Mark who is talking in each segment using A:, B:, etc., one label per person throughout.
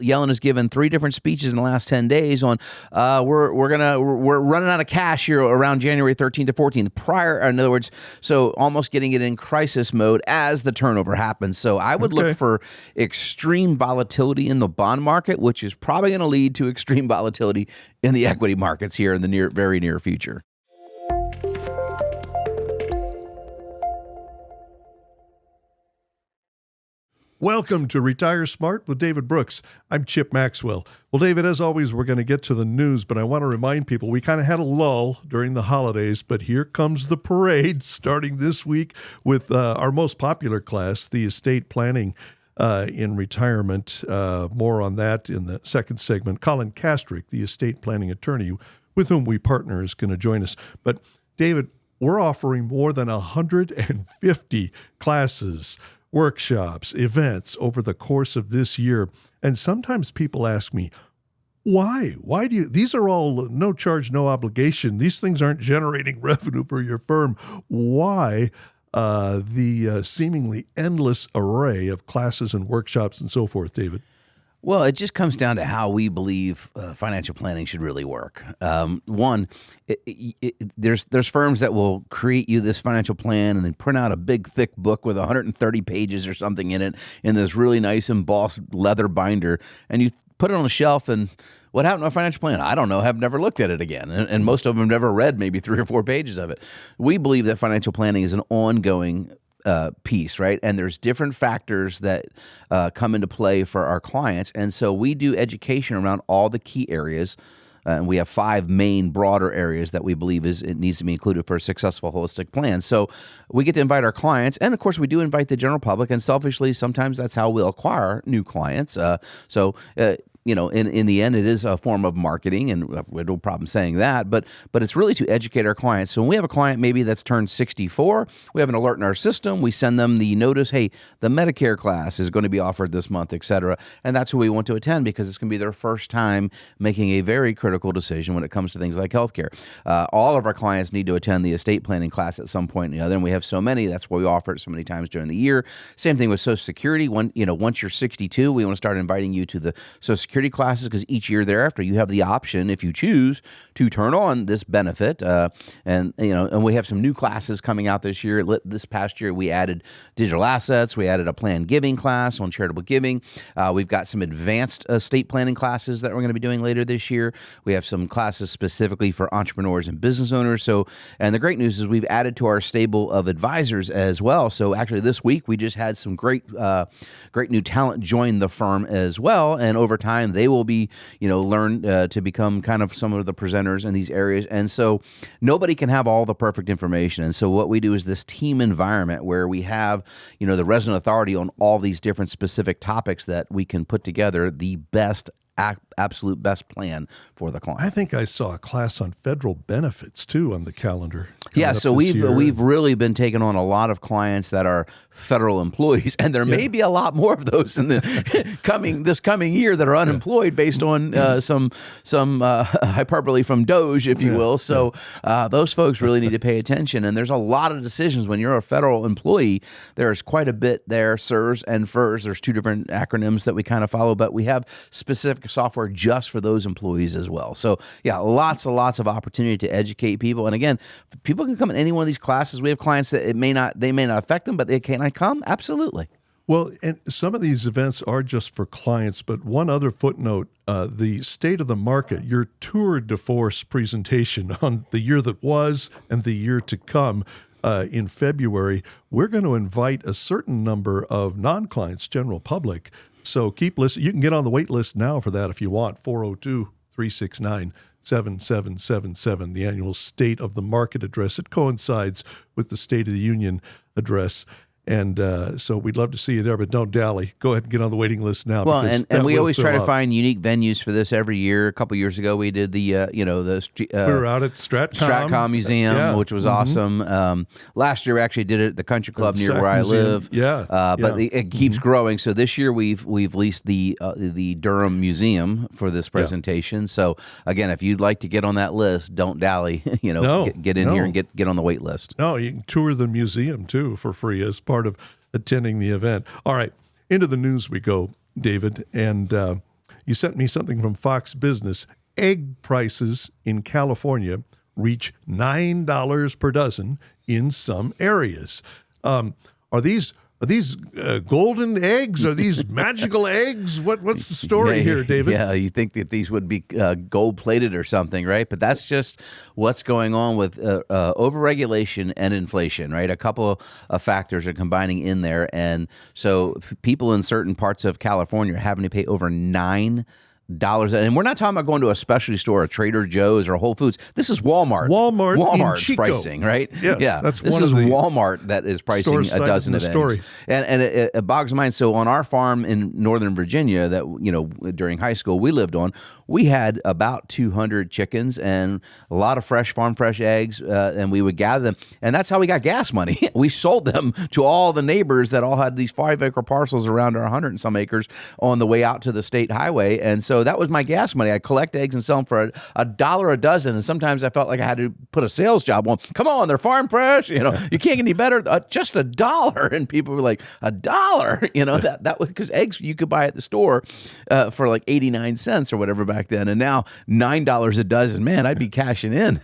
A: Yellen has given 3 different speeches in the last 10 days on we're running out of cash here around January 13th to 14th. In other words, so almost getting it in crisis mode as the turnover happens. So I would look for extreme volatility in the bond market, which is probably going to lead to extreme volatility in the equity markets here in the very near future.
B: Welcome to Retire Smart with David Brooks. I'm Chip Maxwell. Well, David, as always, we're going to get to the news, but I want to remind people we kind of had a lull during the holidays, but here comes the parade starting this week with our most popular class, the estate planning in retirement. More on that in the second segment. Colin Kastrick, the estate planning attorney with whom we partner, is going to join us. But, David, we're offering more than 150 classes, workshops, events over the course of this year. And sometimes people ask me, why? Why do you, these are all no charge, no obligation. These things aren't generating revenue for your firm. Why the seemingly endless array of classes and workshops and so forth, David?
A: Well, it just comes down to how we believe financial planning should really work. One, there's firms that will create you this financial plan and then print out a big, thick book with 130 pages or something in it in this really nice embossed leather binder, and you put it on the shelf, and what happened to a financial plan? I don't know. Have never looked at it again. And most of them have never read maybe 3 or 4 pages of it. We believe that financial planning is an ongoing piece, right? And there's different factors that come into play for our clients. And so we do education around all the key areas. And we have 5 main broader areas that we believe it needs to be included for a successful holistic plan. So we get to invite our clients. And of course, we do invite the general public. And selfishly, sometimes that's how we'll acquire new clients. In the end, it is a form of marketing, and we have no problem saying that, but it's really to educate our clients. So when we have a client maybe that's turned 64, we have an alert in our system, we send them the notice, hey, the Medicare class is going to be offered this month, et cetera, and that's who we want to attend because it's going to be their first time making a very critical decision when it comes to things like healthcare. All of our clients need to attend the estate planning class at some point or another, and we have so many, that's why we offer it so many times during the year. Same thing with Social Security. Once you're 62, we want to start inviting you to the Social Security classes because each year thereafter you have the option, if you choose, to turn on this benefit. And we have some new classes coming out this year. This past year we added digital assets. We added a planned giving class on charitable giving. We've got some advanced estate planning classes that we're going to be doing later this year. We have some classes specifically for entrepreneurs and business owners. And the great news is we've added to our stable of advisors as well. So actually this week we just had some great new talent join the firm as well. And over time they will be, learn to become kind of some of the presenters in these areas. And so nobody can have all the perfect information. And so what we do is this team environment where we have, the resident authority on all these different specific topics that we can put together the best absolute best plan for the client.
B: I think I saw a class on federal benefits too on the calendar.
A: Yeah, so we've really been taking on a lot of clients that are federal employees, and there may be a lot more of those in the coming year that are unemployed based on some hyperbole from Doge, if you will. So those folks really need to pay attention, and there's a lot of decisions when you're a federal employee. There's quite a bit there, SIRS and FERS. There's 2 different acronyms that we kind of follow, but we have specific software just for those employees as well. So yeah, lots and lots of opportunity to educate people. And again, people can come in any one of these classes. We have clients that they may not affect them, but can I come? Absolutely.
B: Well, and some of these events are just for clients, but one other footnote, the state of the market, your tour de force presentation on the year that was and the year to come, in February, we're going to invite a certain number of non-clients, general public. So keep listening. You can get on the wait list now for that if you want, 402-369-7777, the annual State of the Market address. It coincides with the State of the Union address. And so we'd love to see you there, but don't dally. Go ahead and get on the waiting list now.
A: Well, and we always try to find unique venues for this every year. A couple of years ago, we did we were
B: out at
A: Stratcom Museum, which was awesome. Last year, we actually did it at the Country Club near where I live. But it keeps growing. So this year, we've leased the Durham Museum for this presentation. So again, if you'd like to get on that list, don't dally. Get in here and get on the wait list.
B: No, you can tour the museum too for free as part of attending the event. All right, into the news we go, David. And You sent me something from Fox Business. Egg prices in California reach $9 per dozen in some areas. Are these golden eggs? Are these magical eggs? What's the story here, David?
A: Yeah, you think that these would be gold-plated or something, right? But that's just what's going on with overregulation and inflation, right? A couple of factors are combining in there. And so people in certain parts of California are having to pay over $9. And we're not talking about going to a specialty store, a Trader Joe's or a Whole Foods. This is Walmart's
B: in Chico.
A: pricing, right?
B: Yes,
A: yeah,
B: that's
A: this
B: one
A: is
B: of the
A: Walmart that is pricing a dozen of eggs. And it bogs my mind. So on our farm in Northern Virginia that, during high school we lived on, we had about 200 chickens and a lot of fresh eggs, and we would gather them. And that's how we got gas money. We sold them to all the neighbors that all had these 5-acre parcels around our 100 and some acres on the way out to the state highway. And so that was my gas money. I'd collect eggs and sell them for $1 a dozen. And sometimes I felt like I had to put a sales job on. Come on, they're farm fresh. You can't get any better. Just $1. And people were like, $1? That was because eggs you could buy at the store for like 89 cents or whatever back then. And now $9 a dozen. Man, I'd be cashing in.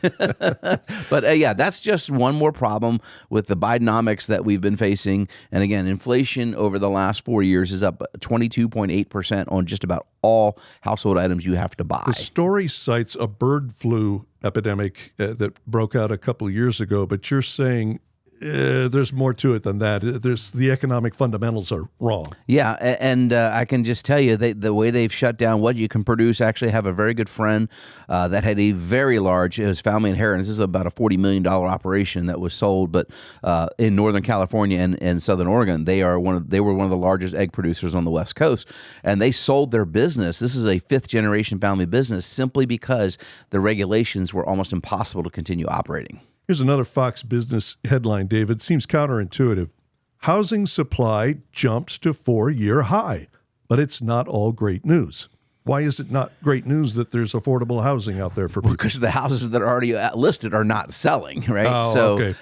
A: But yeah, that's just one more problem with the Bidenomics that we've been facing. And again, inflation over the last 4 years is up 22.8% on just about all household items you have to buy.
B: The story cites a bird flu epidemic that broke out a couple of years ago, but you're saying there's more to it than that. The economic fundamentals are wrong.
A: Yeah, and I can just tell you the way they've shut down what you can produce. I actually have a very good friend that had a very large, his family inheritance. This is about a $40 million operation that was sold, but in Northern California and Southern Oregon, they were one of the largest egg producers on the West Coast, and they sold their business. This is a 5th-generation family business simply because the regulations were almost impossible to continue operating.
B: Here's another Fox Business headline, David. Seems counterintuitive. Housing supply jumps to 4-year high, but it's not all great news. Why is it not great news that there's affordable housing out there for people?
A: Because the houses that are already listed are not selling, right?
B: Oh, okay.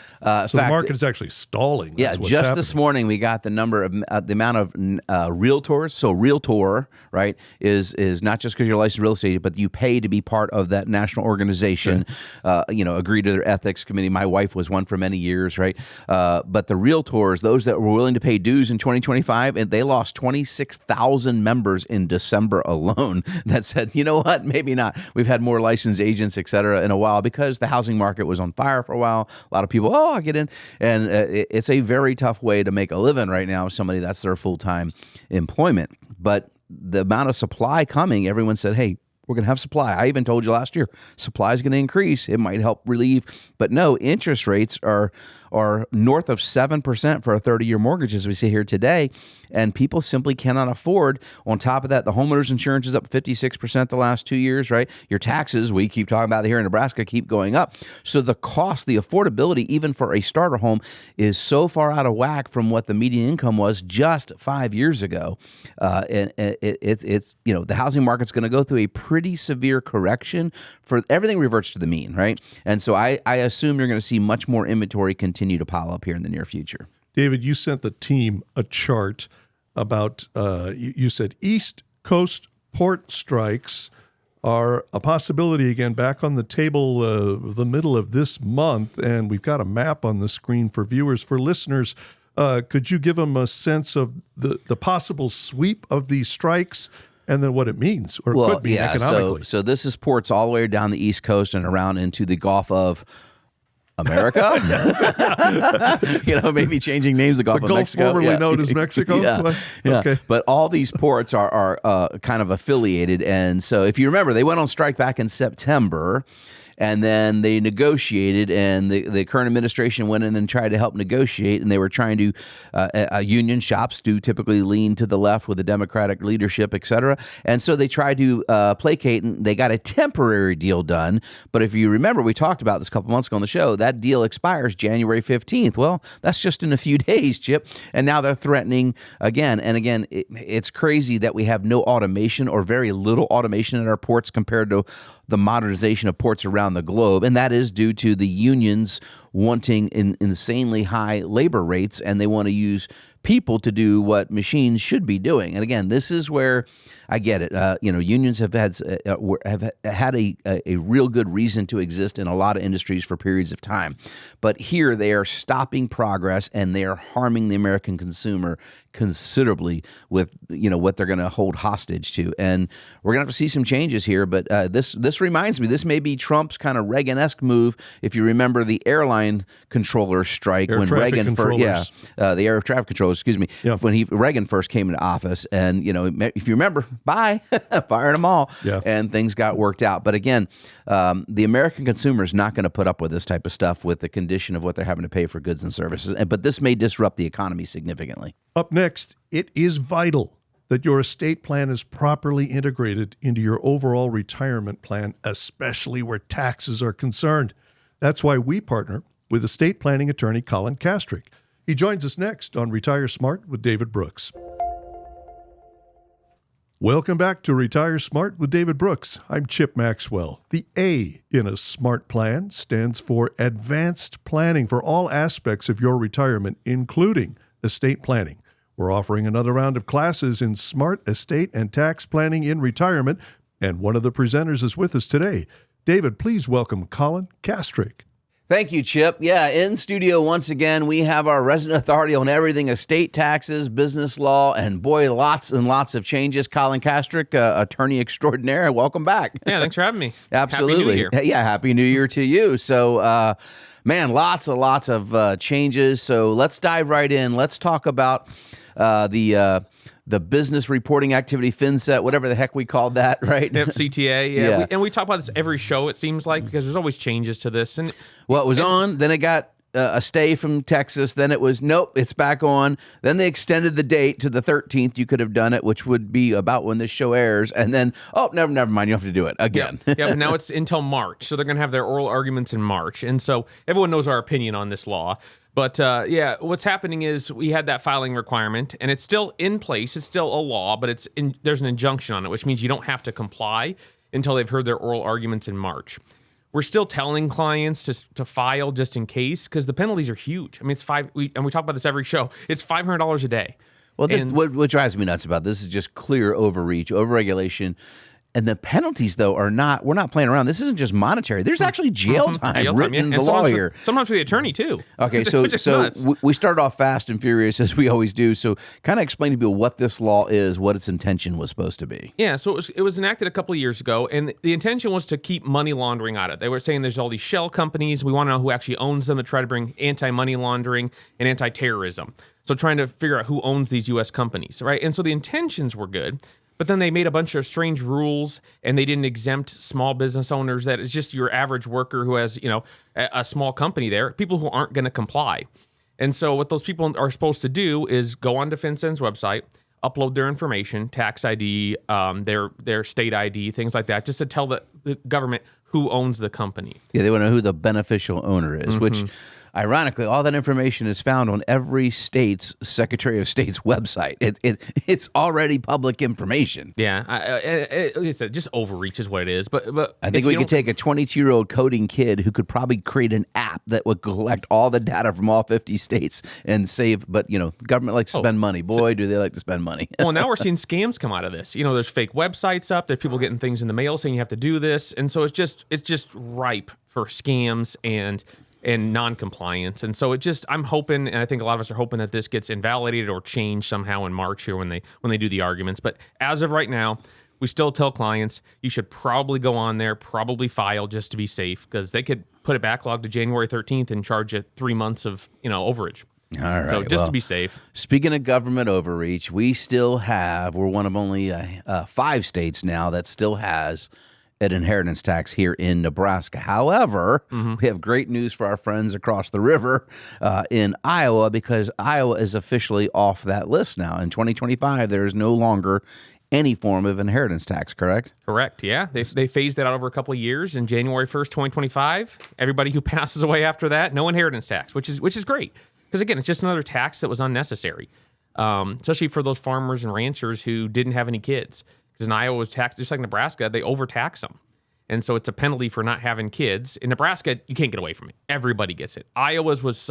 B: So the market is actually stalling.
A: That's just happening. This morning we got the number of the amount of realtors. So realtor, right, is not just because you're a licensed real estate, but you pay to be part of that national organization. Okay. Agree to their ethics committee. My wife was one for many years, right? But the realtors, those that were willing to pay dues in 2025, and they lost 26,000 members in December alone. That said, you know what, maybe not. We've had more licensed agents, et cetera, in a while because the housing market was on fire for a while. A lot of people, I'll get in. And it's a very tough way to make a living right now. Somebody that's their full-time employment. But the amount of supply coming, everyone said, hey, we're going to have supply. I even told you last year, supply is going to increase. It might help relieve. But no, interest rates are north of 7% for a 30-year mortgage as we see here today, and people simply cannot afford. On top of that, the homeowner's insurance is up 56% the last 2 years, right? Your taxes, we keep talking about here in Nebraska, keep going up. So the cost, the affordability, even for a starter home, is so far out of whack from what the median income was just 5 years ago. And it's the housing market's going to go through a pretty severe correction for everything reverts to the mean, right? And so I assume you're going to see much more inventory continue to pile up here in the near future.
B: David, you sent the team a chart about, you said East Coast port strikes are a possibility again back on the table the middle of this month, and we've got a map on the screen for viewers. For listeners, could you give them a sense of the possible sweep of these strikes and then what it means or could mean economically?
A: So this is ports all the way down the East Coast and around into the Gulf of America. Maybe changing names, the Gulf of Mexico.
B: Formerly known as Mexico?
A: Yeah. Okay. But all these ports are kind of affiliated. And so if you remember, they went on strike back in September. And then they negotiated, and the current administration went in and tried to help negotiate, and they were trying to, union shops do typically lean to the left with the Democratic leadership, et cetera. And so they tried to placate, and they got a temporary deal done. But if you remember, we talked about this a couple months ago on the show, that deal expires January 15th. Well, that's just in a few days, Chip. And now they're threatening again. And again, it's crazy that we have no automation or very little automation at our ports compared to the modernization of ports around the globe, and that is due to the unions wanting insanely high labor rates, and they want to use people to do what machines should be doing. And again, this is where I get it. Unions have had a real good reason to exist in a lot of industries for periods of time, but here they are stopping progress and they are harming the American consumer considerably with what they're going to hold hostage to. And we're going to have to see some changes here. But this reminds me, this may be Trump's kind of Reagan-esque move. If you remember the airline controller strike when Reagan first, the air traffic controllers, excuse me, when Reagan first came into office, and if you remember, firing them all, and things got worked out. But again, the American consumer is not going to put up with this type of stuff with the condition of what they're having to pay for goods and services. But this may disrupt the economy significantly.
B: Up next, it is vital that your estate plan is properly integrated into your overall retirement plan, especially where taxes are concerned. That's why we partner with estate planning attorney Colin Kastrick. He joins us next on Retire Smart with David Brooks. Welcome back to Retire Smart with David Brooks. I'm Chip Maxwell. The A in a SMART plan stands for advanced planning for all aspects of your retirement, including estate planning. We're offering another round of classes in smart estate and tax planning in retirement, and one of the presenters is with us today. David, please welcome Colin Kastrick.
A: Thank you, Chip. Yeah, in studio once again, we have our resident authority on everything estate taxes, business law, and boy, lots and lots of changes. Colin Kastrick, attorney extraordinaire. Welcome back.
C: Yeah, thanks for having me.
A: Absolutely.
C: Happy New Year.
A: Yeah, Happy New Year to you. So, man, lots of changes. So let's dive right in. Let's talk about the business reporting activity, FinCET, whatever the heck we called that, right?
C: Yep, CTA, yeah. And we talk about this every show, it seems like, because there's always changes to this. And
A: well, it was on, then it got a stay from Texas, then it was, nope, it's back on. Then they extended the date to the 13th. You could have done it, which would be about when this show airs. And then, never mind, you have to do it again.
C: Yeah, but now it's until March. So they're going to have their oral arguments in March. And so everyone knows our opinion on this law. But what's happening is we had that filing requirement, and it's still in place. It's still a law, but there's an injunction on it, which means you don't have to comply until they've heard their oral arguments in March. We're still telling clients to file just in case, because the penalties are huge. I mean, we talk about this every show. It's $500 a day.
A: Well, what drives me nuts about this is just clear overreach, overregulation. And the penalties, though, we're not playing around. This isn't just monetary. There's actually jail time written in the law here.
C: Sometimes for the attorney, too.
A: Okay, so we started off fast and furious, as we always do. So kind of explain to people what this law is, what its intention was supposed to be.
C: Yeah, so it was enacted a couple of years ago, and the intention was to keep money laundering out of it. They were saying there's all these shell companies. We want to know who actually owns them to try to bring anti-money laundering and anti-terrorism. So trying to figure out who owns these U.S. companies, right? And so the intentions were good. But then they made a bunch of strange rules, and they didn't exempt small business owners. That is just your average worker who has, a small company there, people who aren't going to comply. And so what those people are supposed to do is go onto FinCEN's website, upload their information, tax ID, their state ID, things like that, just to tell the government who owns the company.
A: Yeah, they want to know who the beneficial owner is, which ironically, all that information is found on every state's Secretary of State's website. It's already public information.
C: Yeah, it's just overreach is what it is. But
A: I think we could take a 22-year-old coding kid who could probably create an app that would collect all the data from all 50 states and save. But the government likes to spend money. Boy, do they like to spend money.
C: Well, now we're seeing scams come out of this. There's fake websites up. There's people getting things in the mail saying you have to do this, and so it's just ripe for scams and non-compliance. And so I'm hoping, and I think a lot of us are hoping, that this gets invalidated or changed somehow in March here when they do the arguments. But as of right now, we still tell clients you should probably go on there, probably file just to be safe, because they could put a backlog to January 13th and charge you 3 months of overage.
A: All right.
C: So just to be safe.
A: Speaking of government overreach, we're one of only 5 states now that still has an inheritance tax here in Nebraska. However, we have great news for our friends across the river in Iowa, because Iowa is officially off that list now. In 2025, there is no longer any form of inheritance tax, correct?
C: Correct, yeah. They phased that out over a couple of years. In January 1st, 2025, everybody who passes away after that, no inheritance tax, which is great. Because, again, it's just another tax that was unnecessary, especially for those farmers and ranchers who didn't have any kids. Because in Iowa was taxed, just like Nebraska, they overtax them. And so it's a penalty for not having kids. In Nebraska, you can't get away from it. Everybody gets it. Iowa's was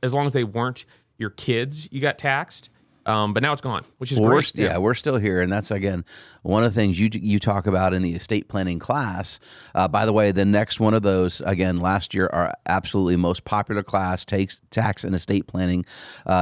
C: as long as they weren't your kids, you got taxed. But now it's gone, which is great.
A: We're still here, and that's again one of the things you talk about in the estate planning class. By the way, the next one of those, again, last year, our absolutely most popular class, tax and estate planning,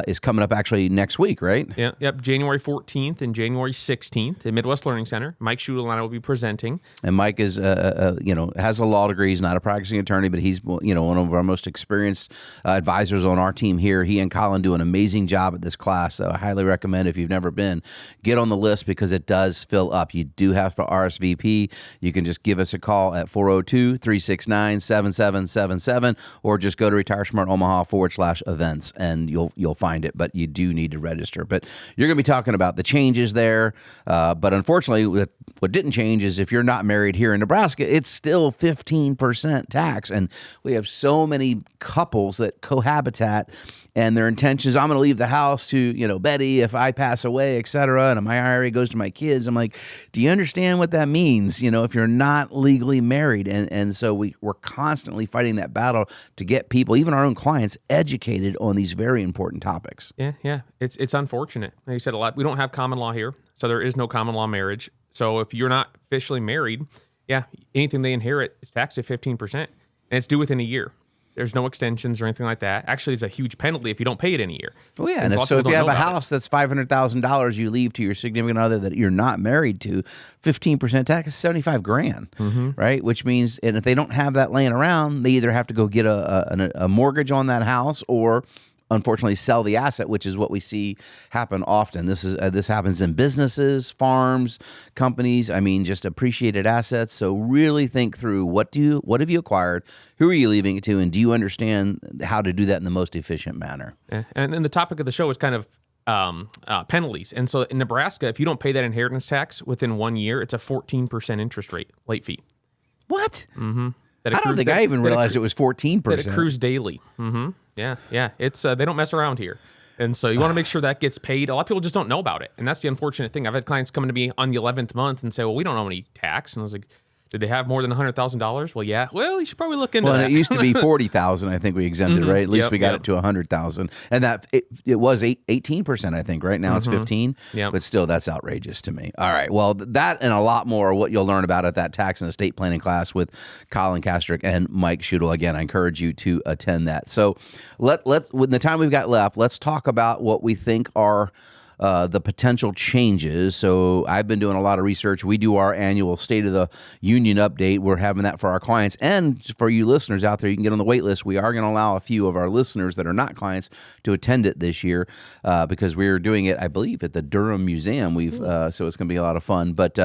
A: is coming up actually next week, right?
C: Yeah, yep. January 14th and January 16th at Midwest Learning Center. Mike Schudel and I will be presenting.
A: And Mike is, has a law degree. He's not a practicing attorney, but he's one of our most experienced advisors on our team here. He and Colin do an amazing job at this class. So I highly recommend, if you've never been, get on the list because it does fill up. You do have to RSVP. You can just give us a call at 402-369-7777 or just go to retiresmartomaha.com/events and you'll find it. But you do need to register. But you're going to be talking about the changes there. But unfortunately, what didn't change is if you're not married here in Nebraska, it's still 15% tax. And we have so many couples that cohabitat and their intention is, I'm going to leave the house to, Betty if I pass away, et cetera, and my IRA goes to my kids. I'm like, do you understand what that means, if you're not legally married? And so we're constantly fighting that battle to get people, even our own clients, educated on these very important topics.
C: Yeah. It's unfortunate. Like you said, a lot. We don't have common law here, so there is no common law marriage. So if you're not officially married, anything they inherit is taxed at 15%, and it's due within a year. There's no extensions or anything like that. Actually, it's a huge penalty if you don't pay it in a year.
A: Oh, yeah. And so if you have a house that's $500,000 you leave to your significant other that you're not married to, 15% tax is $75,000, right? Which means, and if they don't have that laying around, they either have to go get a mortgage on that house or unfortunately sell the asset, which is what we see happen often. This happens in businesses, farms, companies. I mean, just appreciated assets. So really think through what have you acquired, who are you leaving it to, and do you understand how to do that in the most efficient manner?
C: Yeah. And then the topic of the show is kind of penalties. And so in Nebraska, if you don't pay that inheritance tax within 1 year, it's a 14% interest rate, late fee.
A: What?
C: Mm-hmm.
A: I don't think I even realized it was 14%.
C: That accrues daily. Mm-hmm. Yeah. It's they don't mess around here. And so you want to make sure that gets paid. A lot of people just don't know about it. And that's the unfortunate thing. I've had clients coming to me on the 11th month and say, well, we don't owe any tax. And I was like, did they have more than $100,000? Well, yeah. Well, you should probably look into that.
A: Well, it used to be 40,000. I think we exempted, right? At least we got it to 100,000, and that it was 18%. I think right now it's 15.
C: Yeah.
A: But still, that's outrageous to me. All right. Well, that and a lot more what you'll learn about at that tax and estate planning class with Colin Kastrick and Mike Schudel. Again, I encourage you to attend that. So let's with the time we've got left, let's talk about what we think are the potential changes. So I've been doing a lot of research. We do our annual State of the Union update. We're having that for our clients and for you listeners out there. You can get on the wait list. We are going to allow a few of our listeners that are not clients to attend it this year because we're doing it, I believe, at the Durham Museum. So it's going to be a lot of fun. But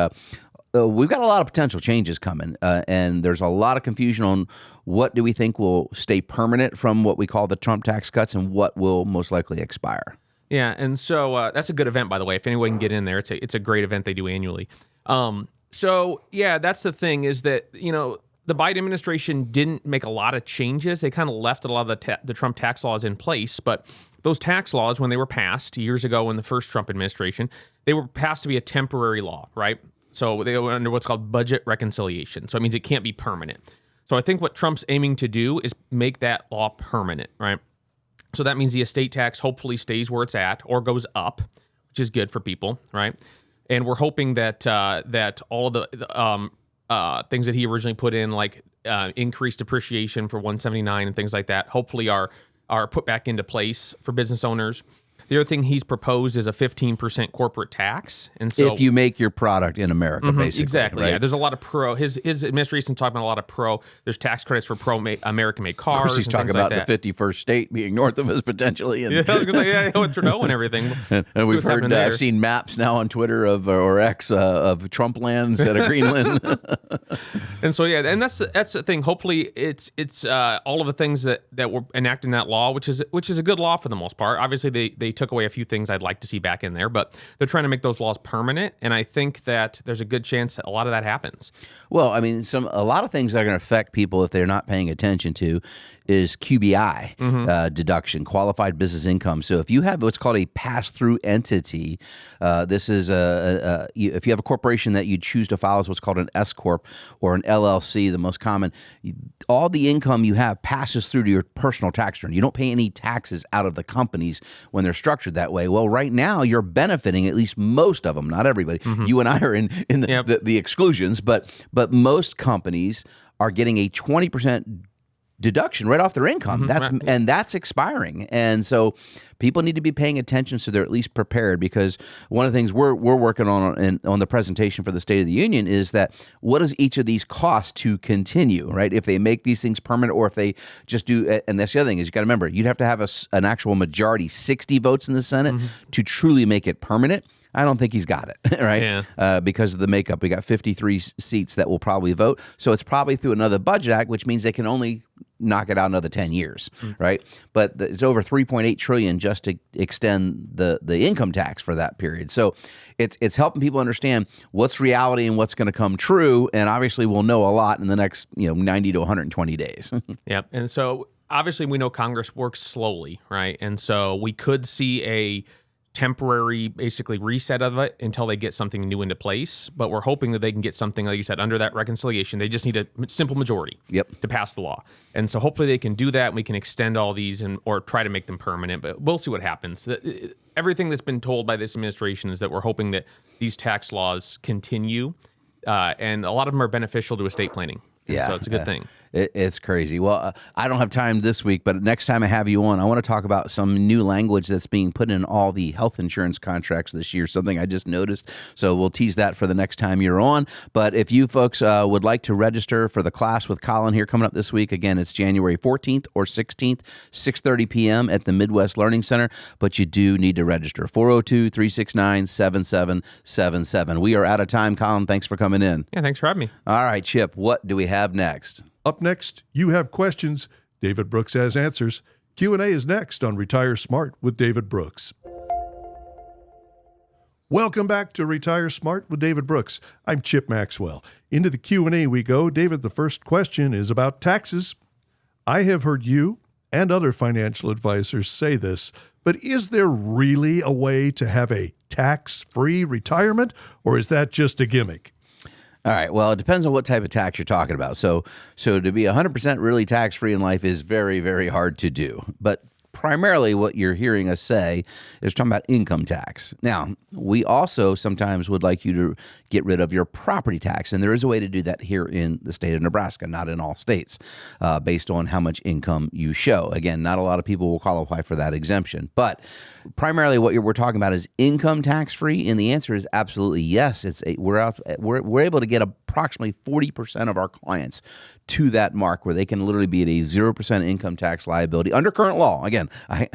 A: we've got a lot of potential changes coming, and there's a lot of confusion on what do we think will stay permanent from what we call the Trump tax cuts and what will most likely expire.
C: Yeah, and so that's a good event, by the way. If anyone can get in there, it's a great event they do annually. So yeah, that's the thing is that the Biden administration didn't make a lot of changes. They kind of left a lot of the Trump tax laws in place, but those tax laws, when they were passed years ago in the first Trump administration, they were passed to be a temporary law, right? So they were under what's called budget reconciliation. So it means it can't be permanent. So I think what Trump's aiming to do is make that law permanent, right? So that means the estate tax hopefully stays where it's at or goes up, which is good for people, right? And we're hoping that that all of the things that he originally put in, like increased depreciation for 179 and things like that, hopefully are put back into place for business owners. The other thing he's proposed is a 15% corporate tax, and so
A: if you make your product in America, basically,
C: exactly,
A: right?
C: yeah. There's a lot of his administration's talking about a lot of there's tax credits for American-made cars.
A: Of course, he's talking about the 51st state being north of us potentially, and
C: I was gonna say, with Trudeau and everything.
A: and we've heard, I've seen maps now on Twitter or X of Trump land instead of Greenland.
C: And so and that's the thing. Hopefully, it's all of the things that were enacted in that law, which is a good law for the most part. Obviously, they took away a few things I'd like to see back in there, but they're trying to make those laws permanent. And I think that there's a good chance that a lot of that happens.
A: Well, I mean, a lot of things that are going to affect people if they're not paying attention to is QBI deduction, qualified business income. So if you have what's called a pass-through entity, this is if you have a corporation that you choose to file as what's called an S corp or an LLC, the most common, all the income you have passes through to your personal tax return. You don't pay any taxes out of the companies when they're structured that way. Well, right now you're benefiting at least most of them, not everybody. You and I are in the exclusions, but most companies are getting a 20% deduction right off their income. That's expiring. And so people need to be paying attention so they're at least prepared, because one of the things we're working on the presentation for the State of the Union is that what does each of these cost to continue, right? If they make these things permanent, or if they just do, and that's the other thing is you got to remember, you'd have to have an actual majority, 60 votes in the Senate to truly make it permanent. I don't think he's got it, right? Yeah. Because of the makeup. We got 53 seats that will probably vote. So it's probably through another budget act, which means they can only knock it out another 10 years, right? But it's over $3.8 trillion just to extend the income tax for that period. So it's helping people understand what's reality and what's going to come true. And obviously we'll know a lot in the next 90 to 120 days.
C: Yep. And so obviously we know Congress works slowly, right? And so we could see a temporary basically reset of it until they get something new into place. But we're hoping that they can get something, like you said, under that reconciliation. They just need a simple majority to pass the law. And so hopefully they can do that, and we can extend all these or try to make them permanent. But we'll see what happens. Everything that's been told by this administration is that we're hoping that these tax laws continue, and a lot of them are beneficial to estate planning. And so it's a good thing.
A: It's crazy. Well, I don't have time this week, but next time I have you on, I want to talk about some new language that's being put in all the health insurance contracts this year, something I just noticed. So we'll tease that for the next time you're on. But if you folks would like to register for the class with Colin here coming up this week, again, it's January 14th or 16th, 6:30 p.m. at the Midwest Learning Center. But you do need to register. 402-369-7777. We are out of time, Colin. Thanks for coming in.
C: Yeah, thanks for having me.
A: All right, Chip, what do we have next?
B: Up next, you have questions. David Brooks has answers. Q&A is next on Retire Smart with David Brooks. Welcome back to Retire Smart with David Brooks. I'm Chip Maxwell. Into the Q&A we go. David, the first question is about taxes. I have heard you and other financial advisors say this, but is there really a way to have a tax-free retirement, or is that just a gimmick?
A: All right. Well, it depends on what type of tax you're talking about. So to be 100% really tax-free in life is very, very hard to do. But primarily what you're hearing us say is talking about income tax. Now, we also sometimes would like you to get rid of your property tax, and there is a way to do that here in the state of Nebraska, not in all states, based on how much income you show. Again, not a lot of people will qualify for that exemption, but primarily what we're talking about is income tax-free, and the answer is absolutely yes. We're able to get approximately 40% of our clients to that mark where they can literally be at a 0% income tax liability under current law. Again,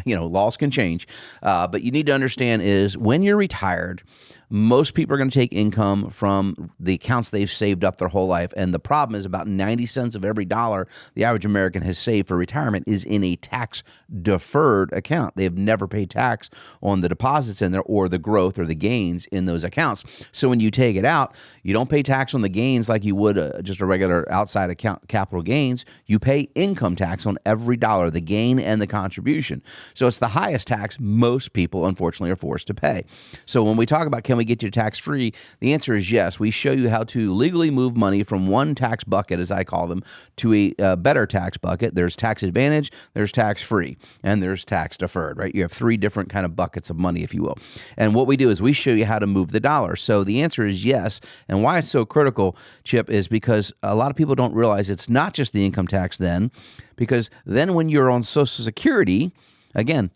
A: laws can change, but you need to understand is when you're retired, most people are going to take income from the accounts they've saved up their whole life. And the problem is about 90 cents of every dollar the average American has saved for retirement is in a tax-deferred account. They have never paid tax on the deposits in there or the growth or the gains in those accounts. So when you take it out, you don't pay tax on the gains like you would just a regular outside account capital gains. You pay income tax on every dollar, the gain and the contribution. So it's the highest tax most people, unfortunately, are forced to pay. So when we talk about can we get you tax-free, the answer is yes. We show you how to legally move money from one tax bucket, as I call them, to a better tax bucket. There's tax advantage, there's tax-free, and there's tax-deferred, right? You have three different kind of buckets of money, if you will. And what we do is we show you how to move the dollar. So the answer is yes. And why it's so critical, Chip, is because a lot of people don't realize it's not just the income tax then, because then when you're on Social Security, again,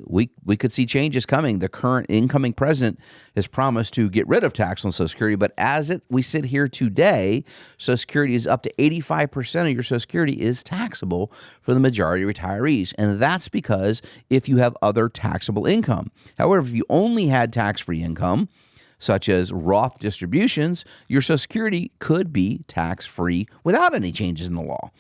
A: we could see changes coming. The current incoming president has promised to get rid of tax on Social Security, but we sit here today, Social Security is up to 85% of your Social Security is taxable for the majority of retirees, and that's because if you have other taxable income. However, if you only had tax-free income, such as Roth distributions, your Social Security could be tax-free without any changes in the law.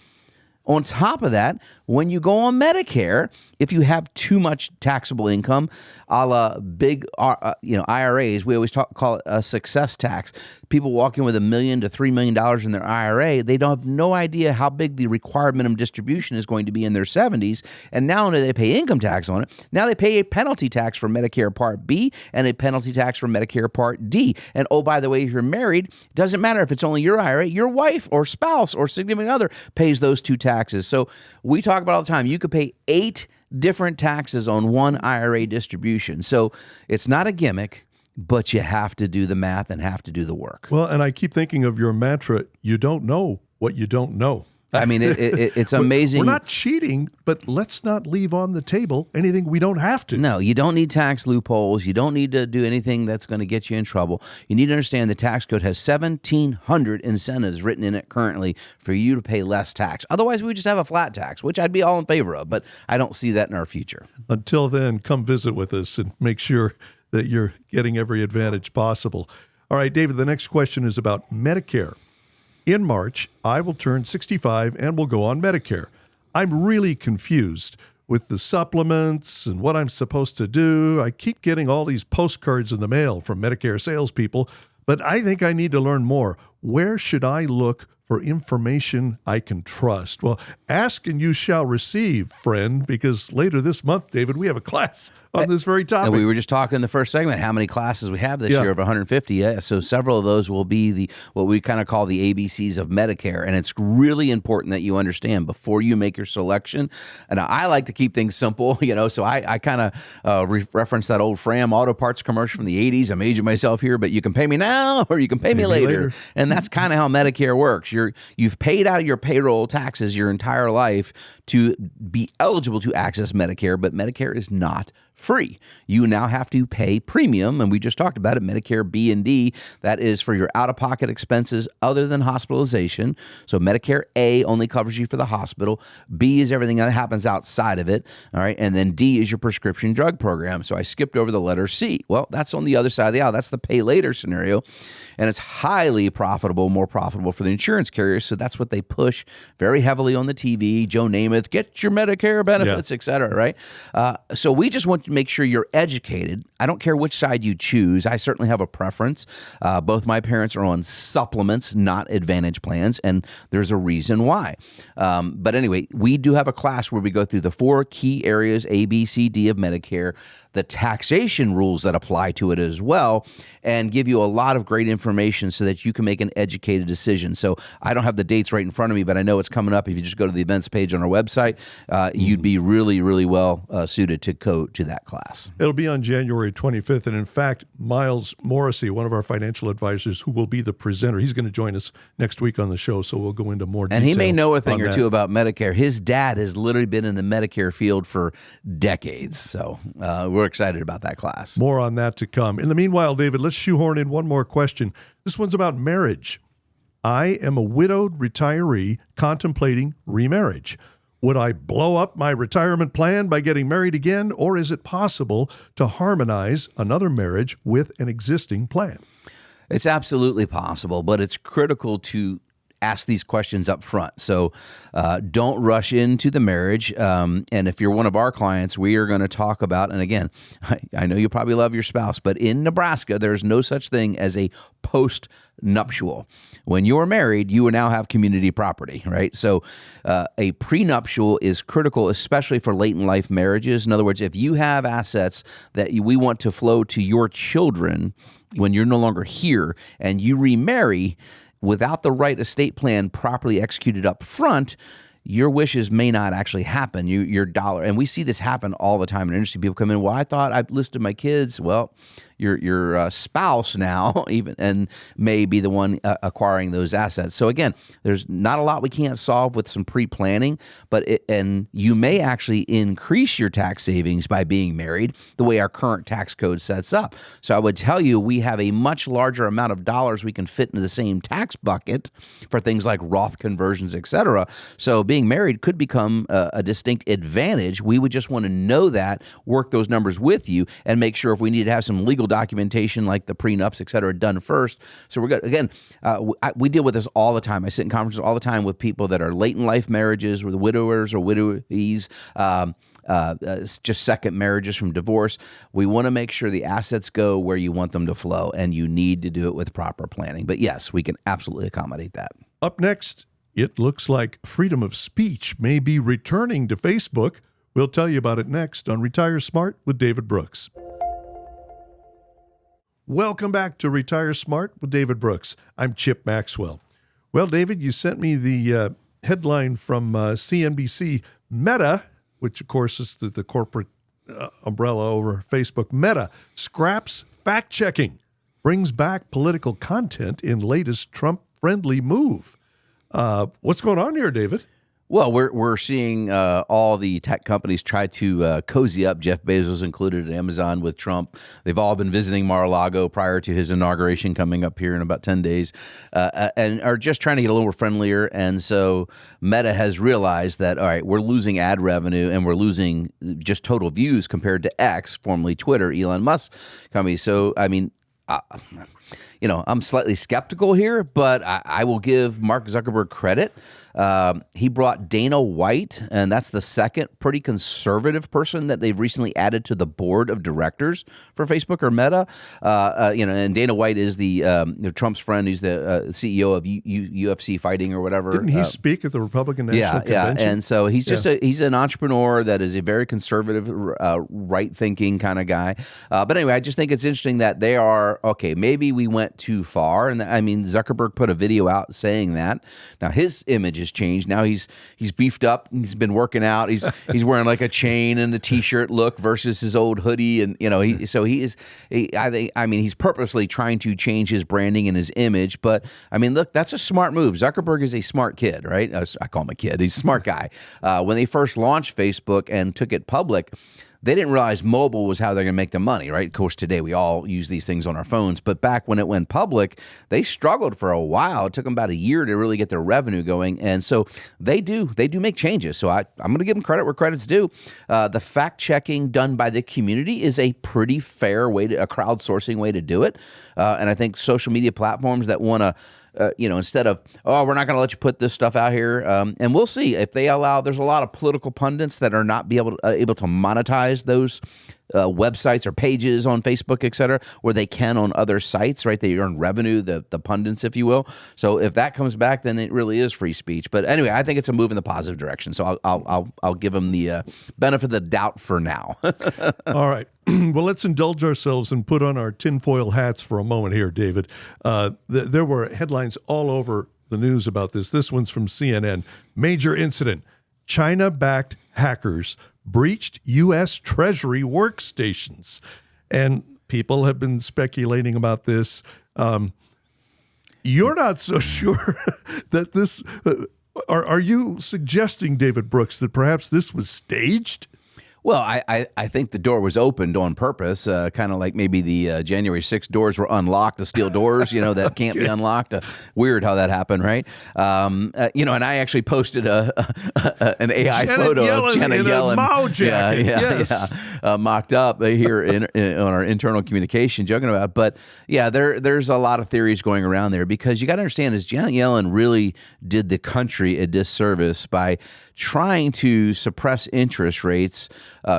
A: On top of that, when you go on Medicare, if you have too much taxable income, a la big IRAs, we always call it a success tax. People walk in with $1 million to $3 million in their IRA, they don't have no idea how big the required minimum distribution is going to be in their 70s. And not only do they pay income tax on it, now they pay a penalty tax for Medicare Part B and a penalty tax for Medicare Part D. And oh, by the way, if you're married, it doesn't matter if it's only your IRA, your wife or spouse or significant other pays those two taxes. So we talk about all the time, you could pay 8 different taxes on one IRA distribution. So it's not a gimmick, but you have to do the math and have to do the work.
B: Well, and I keep thinking of your mantra, you don't know what you don't know.
A: I mean, it's amazing.
B: We're not cheating, but let's not leave on the table anything we don't have to.
A: No, you don't need tax loopholes. You don't need to do anything that's going to get you in trouble. You need to understand the tax code has 1,700 incentives written in it currently for you to pay less tax. Otherwise, we would just have a flat tax, which I'd be all in favor of, but I don't see that in our future.
B: Until then, come visit with us and make sure that you're getting every advantage possible. All right, David, the next question is about Medicare. In March, I will turn 65 and will go on Medicare. I'm really confused with the supplements and what I'm supposed to do. I keep getting all these postcards in the mail from Medicare salespeople, but I think I need to learn more. Where should I look for information I can trust? Well, ask and you shall receive, friend, because later this month, David, we have a class on this very topic.
A: And we were just talking in the first segment how many classes we have this year of 150. Yeah, so several of those will be what we kind of call the ABCs of Medicare, and it's really important that you understand before you make your selection. And I like to keep things simple, so I kind of reference that old Fram Auto Parts commercial from the 80s. I'm aging myself here, but you can pay me now or you can pay me later. And that's kind of how Medicare works. You've paid out your payroll taxes your entire life to be eligible to access Medicare, but Medicare is not free. You now have to pay premium, and we just talked about it, Medicare B and D. That is for your out-of-pocket expenses other than hospitalization. So Medicare A only covers you for the hospital. B is everything that happens outside of it, all right? And then D is your prescription drug program. So I skipped over the letter C. Well, that's on the other side of the aisle. That's the pay later scenario, and it's highly profitable, more profitable for the insurance carriers. So that's what they push very heavily on the TV. Joe Namath, get your Medicare benefits, et cetera, right? So we just want to make sure you're educated. I don't care which side you choose. I certainly have a preference. Both my parents are on supplements, not Advantage plans, and there's a reason why. But anyway, we do have a class where we go through the 4 key areas, A, B, C, D of Medicare, the taxation rules that apply to it as well, and give you a lot of great information so that you can make an educated decision. So I don't have the dates right in front of me, but I know it's coming up. If you just go to the events page on our website, you'd be really, really well suited to go to that class.
B: It'll be on January 25th. And in fact, Miles Morrissey, one of our financial advisors, who will be the presenter, he's going to join us next week on the show. So we'll go into more detail.
A: And he may know a thing or
B: that.
A: two about Medicare. His dad has literally been in the Medicare field for decades. So we're excited about that class.
B: More on that to come. In the meanwhile, David, let's shoehorn in one more question. This one's about marriage. I am a widowed retiree contemplating remarriage. Would I blow up my retirement plan by getting married again, or is it possible to harmonize another marriage with an existing plan?
A: It's absolutely possible, but it's critical to ask these questions up front. So don't rush into the marriage. And if you're one of our clients, we are going to talk about, and again, I know you probably love your spouse, but in Nebraska, there's no such thing as a post-nuptial. When you're married, you now have community property, right? So a prenuptial is critical, especially for late in life marriages. In other words, if you have assets that we want to flow to your children when you're no longer here and you remarry, without the right estate plan properly executed up front, your wishes may not actually happen. Your dollar, and we see this happen all the time in industry. People come in, well, I thought I listed my kids. Well, your spouse now even and may be the one acquiring those assets. So again, there's not a lot we can't solve with some pre-planning, and you may actually increase your tax savings by being married the way our current tax code sets up. So I would tell you we have a much larger amount of dollars we can fit into the same tax bucket for things like Roth conversions, et cetera. So being married could become a distinct advantage. We would just want to know that, work those numbers with you, and make sure if we need to have some legal documentation like the prenups, et cetera, done first. So we're good. Again, we deal with this all the time. I sit in conferences all the time with people that are late in life marriages, with widowers or widowies, just second marriages from divorce. We want to make sure the assets go where you want them to flow, and you need to do it with proper planning. But yes, we can absolutely accommodate that.
B: Up next, it looks like freedom of speech may be returning to Facebook. We'll tell you about it next on Retire Smart with David Brooks. Welcome back to Retire Smart with David Brooks. I'm Chip Maxwell. Well, David, you sent me the headline from CNBC. Meta, which of course is the corporate umbrella over Facebook. Meta scraps fact-checking, brings back political content in latest Trump-friendly move. What's going on here, David?
A: Well, we're seeing all the tech companies try to cozy up, Jeff Bezos included at Amazon, with Trump. They've all been visiting Mar-a-Lago prior to his inauguration coming up here in about 10 days and are just trying to get a little friendlier. And so Meta has realized that, all right, we're losing ad revenue and we're losing just total views compared to X, formerly Twitter, Elon Musk company. So, I mean, I'm slightly skeptical here, but I will give Mark Zuckerberg credit. He brought Dana White, and that's the second pretty conservative person that they've recently added to the board of directors for Facebook or Meta. And Dana White is the Trump's friend. He's the CEO of UFC fighting or whatever.
B: Didn't he speak at the Republican National Convention?
A: Yeah, and so he's just he's an entrepreneur that is a very conservative, right-thinking kind of guy. But anyway, I just think it's interesting that they are, okay, maybe we went too far. And I mean, Zuckerberg put a video out saying that. Now, his image has changed. Now he's beefed up. He's been working out. He's wearing like a chain and a t-shirt look versus his old hoodie. And he's purposely trying to change his branding and his image. But I mean, look, that's a smart move. Zuckerberg is a smart kid, right? I call him a kid. He's a smart guy. When they first launched Facebook and took it public, they didn't realize mobile was how they're going to make the money, right? Of course, today we all use these things on our phones. But back when it went public, they struggled for a while. It took them about a year to really get their revenue going. And so they do make changes. So I'm going to give them credit where credit's due. The fact-checking done by the community is a pretty fair way a crowdsourcing way to do it. And I think social media platforms that want to instead of, we're not going to let you put this stuff out here. And we'll see if they allow, there's a lot of political pundits that are not able to monetize those websites or pages on Facebook, et cetera, where they can on other sites, right? They earn revenue, the pundits, if you will. So if that comes back, then it really is free speech. But anyway, I think it's a move in the positive direction. So I'll give them the benefit of the doubt for now.
B: All right. Well, let's indulge ourselves and put on our tinfoil hats for a moment here, David. There were headlines all over the news about this. This one's from CNN. Major incident. China-backed hackers breached U.S. Treasury workstations. And people have been speculating about this. You're not so sure that this... Are you suggesting, David Brooks, that perhaps this was staged?
A: Well, I think the door was opened on purpose, kind of like maybe the January 6th doors were unlocked, the steel doors, that can't be unlocked. Weird how that happened, right? And I actually posted an AI photo of Janet Yellen.
B: Mao jacket.
A: Mocked up here on our internal communication, joking about it. But yeah, there's a lot of theories going around there because you got to understand is Janet Yellen really did the country a disservice by trying to suppress interest rates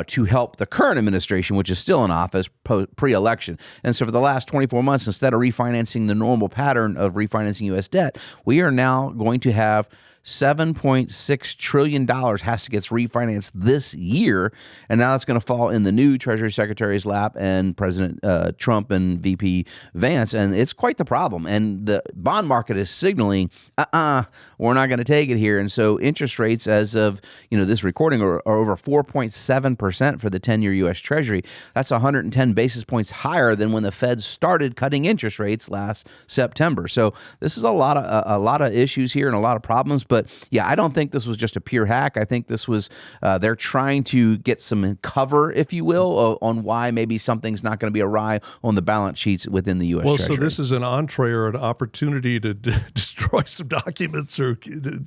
A: to help the current administration, which is still in office pre-election. And so for the last 24 months, instead of refinancing the normal pattern of refinancing U.S. debt, we are now going to have $7.6 trillion has to get refinanced this year. And now it's going to fall in the new Treasury Secretary's lap and President Trump and VP Vance. And it's quite the problem. And the bond market is signaling, we're not going to take it here. And so interest rates as of this recording are over 4.7% for the 10-year U.S. Treasury. That's 110 basis points higher than when the Fed started cutting interest rates last September. So this is a lot of issues here and a lot of problems. But yeah, I don't think this was just a pure hack. I think this was they're trying to get some cover, if you will, on why maybe something's not going to be awry on the balance sheets within the U.S.
B: Well,
A: Treasury.
B: so this is an entree or an opportunity to destroy some documents or to do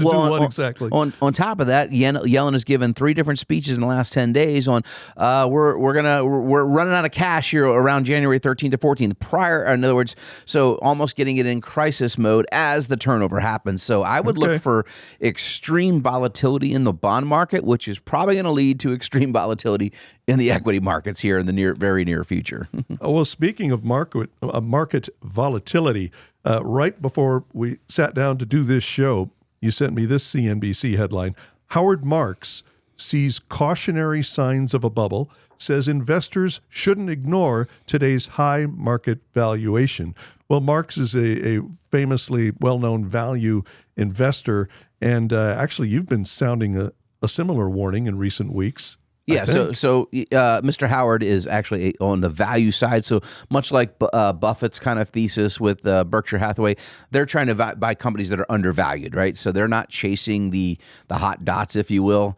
B: what exactly?
A: On top of that, Yellen has given 3 different speeches in the last 10 days on we're running out of cash here around January 13th to 14th. In other words, so almost getting it in crisis mode as the turnover happens. So I would look for extreme volatility in the bond market, which is probably going to lead to extreme volatility in the equity markets here in the very near future.
B: Well, speaking of market volatility, right before we sat down to do this show, you sent me this CNBC headline. Howard Marks sees cautionary signs of a bubble, says investors shouldn't ignore today's high market valuation. Well, Marks is a famously well-known value investor, and actually you've been sounding a similar warning in recent weeks.
A: Yeah, so Mr. Howard is actually on the value side. So much like Buffett's kind of thesis with Berkshire Hathaway, they're trying to buy companies that are undervalued, right? So they're not chasing the hot dots, if you will.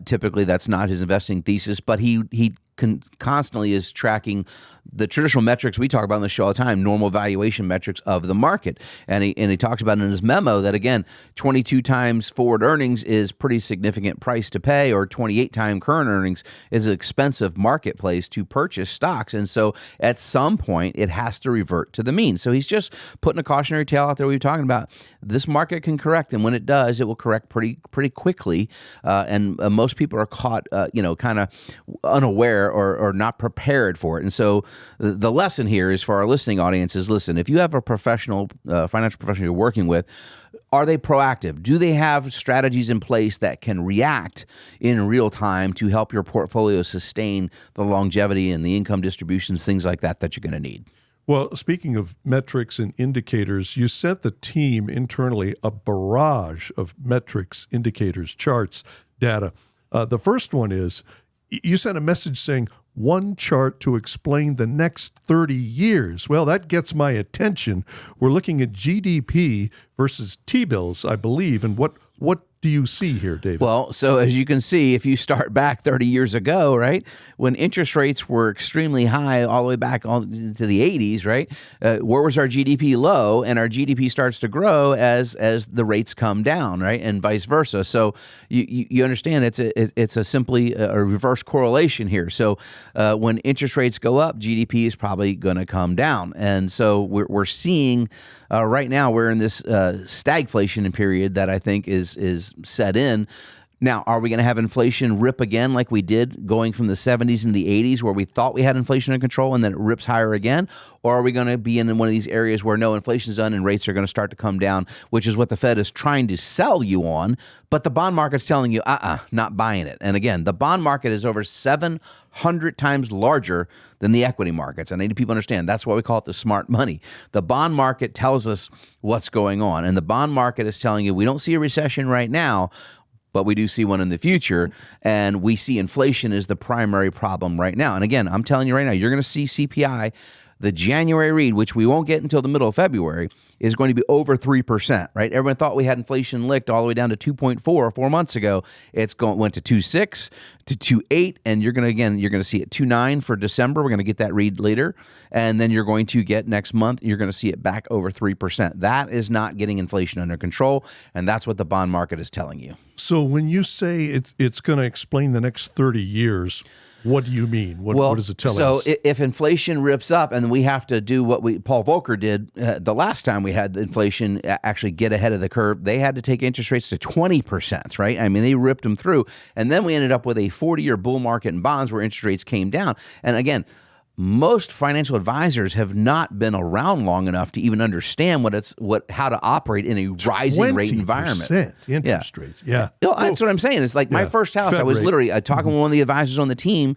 A: Typically, that's not his investing thesis, but he constantly is tracking the traditional metrics we talk about on the show all the time, normal valuation metrics of the market. And he talks about in his memo that, again, 22 times forward earnings is pretty significant price to pay, or 28 times current earnings is an expensive marketplace to purchase stocks. And so at some point, it has to revert to the mean. So he's just putting a cautionary tale out there. We've talking about this market can correct, and when it does, it will correct pretty quickly. And most people are caught, kind of unaware or not prepared for it. And so the lesson here is for our listening audience is, listen, if you have a professional, financial professional you're working with, are they proactive? Do they have strategies in place that can react in real time to help your portfolio sustain the longevity and the income distributions, things like that you're going to need?
B: Well, speaking of metrics and indicators, you sent the team internally a barrage of metrics, indicators, charts, data. The first one is, you sent a message saying one chart to explain the next 30 years. Well, that gets my attention. We're looking at GDP versus T-bills, I believe. And what do you see here, David?
A: Well, so as you can see, if you start back 30 years ago, right, when interest rates were extremely high all the way back into the 80s, right, where was our GDP low? And our GDP starts to grow as the rates come down, right, and vice versa. So you understand it's simply a reverse correlation here. So when interest rates go up, GDP is probably going to come down. And so we're seeing right now we're in this stagflation period that I think is set in. Now, are we going to have inflation rip again like we did going from the 70s and the 80s where we thought we had inflation under control and then it rips higher again? Or are we going to be in one of these areas where no, inflation's done and rates are going to start to come down, which is what the Fed is trying to sell you on, but the bond market's telling you, not buying it. And again, the bond market is over 700 times larger than the equity markets. And I need people to understand that's why we call it the smart money. The bond market tells us what's going on. And the bond market is telling you we don't see a recession right now, but we do see one in the future, and we see inflation is the primary problem right now. And again, I'm telling you right now, you're going to see CPI, the January read, which we won't get until the middle of February, is going to be over 3%, right? Everyone thought we had inflation licked all the way down to 2.4 4 months ago. Went to 2.6 to 2.8, and you're going to see it 2.9 for December. We're going to get that read later, and then you're going to get next month, you're going to see it back over 3%. That is not getting inflation under control, and that's what the bond market is telling you.
B: So when you say it's going to explain the next 30 years, what do you mean? What does it tell us?
A: So if inflation rips up and we have to do what Paul Volcker did the last time we had the inflation actually get ahead of the curve, they had to take interest rates to 20%, right? I mean, they ripped them through. And then we ended up with a 40-year bull market in bonds where interest rates came down. And again, most financial advisors have not been around long enough to even understand how to operate in a rising rate environment.
B: 20% interest rates. Yeah.
A: That's what I'm saying. It's like my first house. I was literally talking with one of the advisors on the team.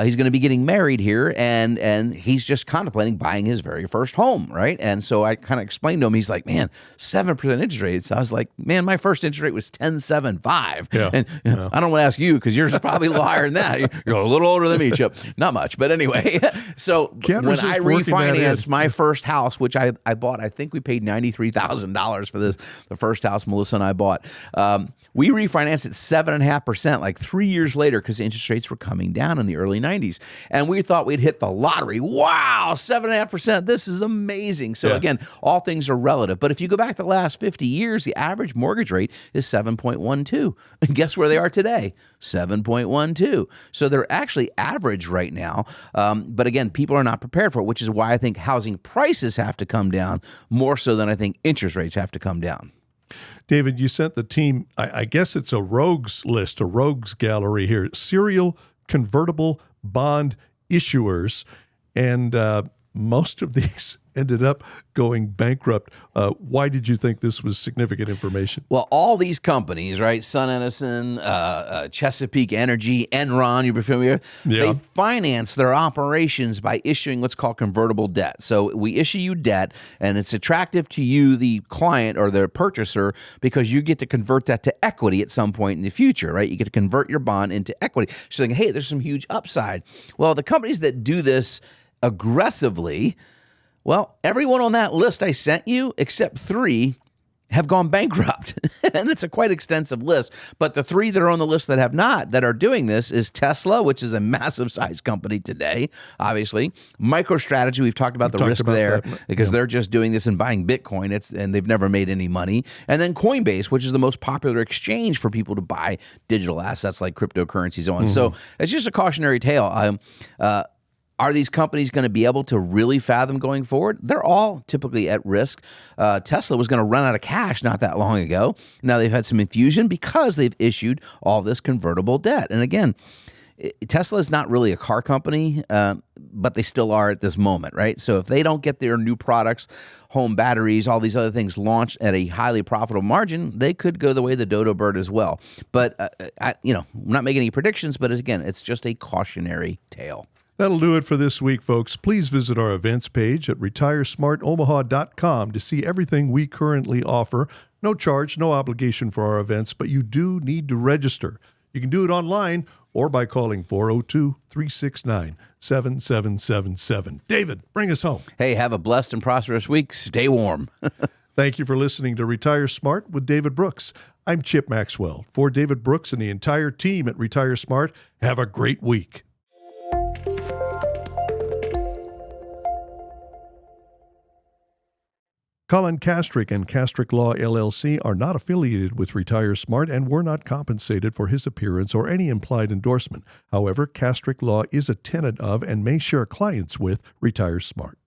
A: He's going to be getting married here, and he's just contemplating buying his very first home, right? And so I kind of explained to him. He's like, "Man, 7% interest rates." I was like, "Man, my first interest rate was 10.75."
B: Yeah.
A: And I don't want to ask you because yours is probably a little higher than that. You're a little older than me, Chip. Not much, but anyway. So
B: Can't
A: when I
B: resist working that
A: refinanced
B: in.
A: my first house, which I bought, I think we paid $93,000 for this, the first house Melissa and I bought. We refinanced at 7.5%, like 3 years later, because interest rates were coming down in the early 90s. And we thought we'd hit the lottery. Wow, 7.5%. This is amazing. So again, all things are relative. But if you go back the last 50 years, the average mortgage rate is 7.12. And guess where they are today? 7.12. So they're actually average right now. But again, people are not prepared for it, which is why I think housing prices have to come down more so than I think interest rates have to come down.
B: David, you sent the team, I guess it's a rogues list, a rogues gallery here, serial convertible bond issuers, and most of these ended up going bankrupt. Why did you think this was significant information?
A: Well, all these companies, right? Sun Edison, Chesapeake Energy, Enron, you're familiar?
B: Yeah.
A: They finance their operations by issuing what's called convertible debt. So we issue you debt, and it's attractive to you, the client or the purchaser, because you get to convert that to equity at some point in the future, right? You get to convert your bond into equity. So saying, hey, there's some huge upside. Well, the companies that do this aggressively, well, everyone on that list I sent you, except 3, have gone bankrupt. And it's a quite extensive list. But the 3 that are on the list that have not, that are doing this, is Tesla, which is a massive size company today, obviously. MicroStrategy, we've talked about the risk there because they're just doing this and buying Bitcoin, and they've never made any money. And then Coinbase, which is the most popular exchange for people to buy digital assets like cryptocurrencies on. So it's just a cautionary tale. Are these companies going to be able to really fathom going forward? They're all typically at risk. Tesla was going to run out of cash not that long ago. Now they've had some infusion because they've issued all this convertible debt. And again, Tesla is not really a car company, but they still are at this moment, right? So if they don't get their new products, home batteries, all these other things launched at a highly profitable margin, they could go the way of the dodo bird as well. But, I'm not making any predictions, but again, it's just a cautionary tale.
B: That'll do it for this week, folks. Please visit our events page at retiresmartomaha.com to see everything we currently offer. No charge, no obligation for our events, but you do need to register. You can do it online or by calling 402-369-7777. David, bring us home.
A: Hey, have a blessed and prosperous week. Stay warm.
B: Thank you for listening to Retire Smart with David Brooks. I'm Chip Maxwell. For David Brooks and the entire team at Retire Smart, have a great week. Colin Kastrick and Kastrick Law LLC are not affiliated with Retire Smart and were not compensated for his appearance or any implied endorsement. However, Kastrick Law is a tenant of and may share clients with Retire Smart.